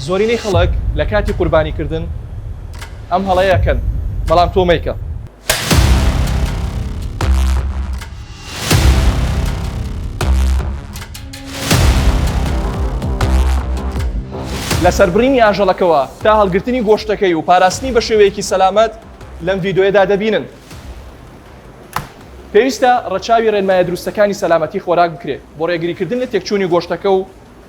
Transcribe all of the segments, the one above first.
زۆرینەی خەڵک لە کاتی قوربانیکردن ئەم هەڵەیەکەن بەڵام تۆ مەیکە. لە سەربڕینی ئاژەڵەکەوە تا هەڵگرتنی گۆشتەکەی و پاراستنی بە شێوەیەکی سەلامەت لەم ڤیدۆیەدا دەبینن. پێویستە ڕەچاوی ڕێنمایە دروستەکانی سەلامەتی خۆراک بکرێت بۆ ڕێگریکردن لە تێکچوونی گۆشتەکە و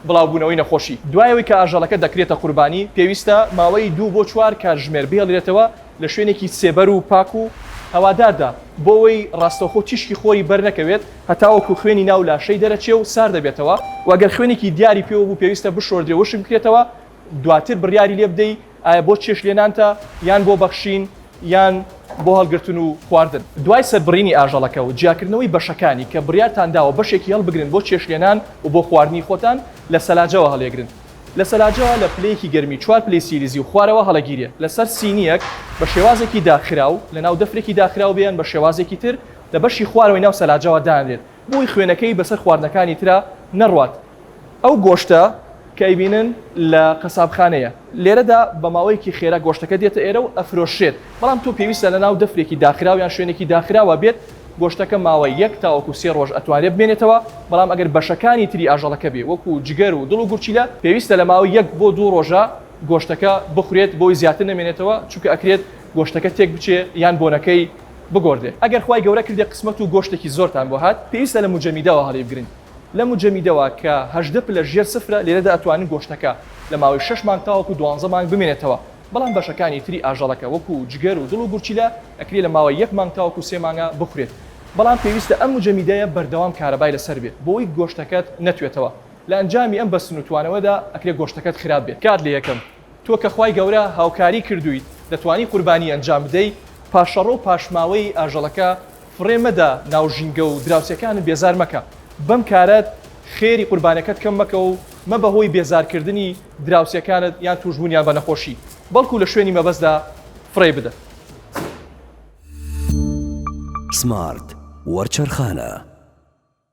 بڵاوبوونەوەی نەخۆشی. دوایەوەی کە ئاژەڵەکە دەکرێتە قوربانی پێویستە ماوەی 2 بۆ 4 کاتژمێر بهێڵرێتەوە لە شوێنێکی سێبەر و پاک و هەواداردا بۆ ئەوەی ڕاستەوخۆ تیشکی خۆری بەرنەکەوێت هەتاوەکو خوێنی ناو لاشەی دەرەچێ و سار دەبێتەوە و ئەگەر خوێنێکی دیاری پێوە بوو پێویستە بشۆردرێ وشم بکرێتەوە دواتر بڕیاری لێ بدەی ئایا بۆ چێشلێنانتە یان بۆ بەخشین یان بۆ هەڵگرتن و خواردن. دوای سەربڕینی ئاژەڵەکە و جیاکردنەوەی بەشەکانی کە بڕیارتان داوە بەشێکی هەڵبگرن بۆ چێشلێنان و بۆ خواردنی خۆتان لە سەلاجەوە هەڵێگرن. لە سەلاجەوە لە پلەیەکی گەرمی 4 پلەی سیلیزی و خوارەوە هەڵەگیرێ لەسەر سینیەک بە شێوازێکی داخراو لە ناو دەفرێکی داخراو بێن بە شێوازێکی تر لە بەشی خوارەوەی ناو سەلاجەوە دانرێت بۆی خوێنەکەی بەسەر خواردنەکانی ترا نەڕوات. ئەو گۆشتە کە ئەیبینن لە قەسابخانەیە لێرەدا بە ماوەیەکی خێرا گۆشتەکە دێتە ئێرە و ئەفرۆشێت بەڵام تۆ پێویستە لە ناو دەفرێکی داخراو یان شوێنێکی داخراوە بێت گۆشتەکە ماوەی 1 تاوەکو 3 ڕۆژ ئەتوانێت بمێنێتەوە بەڵام ئەگەر بەشەکانی تری ئاژەڵەکە بێ وەکو جگەر و دڵ و گورچیلە پێویستە لە ماوەی 1 بۆ 2 ڕۆژە گۆشتەکە بخورێت بۆی زیاتر نەمێنێتەوە چونکە ئەکرێت گۆشتەکە تێک بچێ یان بۆنەکەی بگۆردێت. ئەگەر خوای گەورە کردێ قسمەت و گۆشتێکی زۆرتان بۆ هات پێویستە لە مجەمیدەوە هەڵی بگرن. لە مجەمیدەوە کە 18 پلە ژێر سفرە لێرەدا ئەتوانن گۆشتەکە لە ماوەی 6 مانگ تاوەکو 12 مانگ بمێنێتەوە بەڵام بەشەکانی تری ئاژەڵەکە وەکو جگەر و دڵ و گورچیلە ئەکرێت لە ماوەی 1 مانگ تاوەکو 3 مانگە بخورێت بەڵام پێویستە ئەم مجەمیدەیە بەردەوام کارەبای لەسەر بێت بۆی گۆشتەکەت نەتوێتەوە. لە ئەنجامی ئەم بەستن و توانەوەدا ئەکرێت گۆشتەکەت خراپ بێت. کات لە یەکەم تۆ کە خوای گەورە هاوکاری کردویت دەتوانی قوربانی ئەنجام بدەیت پاشەڕۆ و پاشماوەی ئاژەڵەکە فڕێ مەدە ناو ژینگە و دراوسەکانت بێزار مەکە. بەم کارەت خێری قوربانەکەت کەم مەکە و مە بەهۆی بێزارکردنی دراوسەکانت یان توشبوونیان بە نەخۆشی بەڵکو لە شوێنی مەبەستدا فڕێ بدە. سمارت وەرچەرخانە.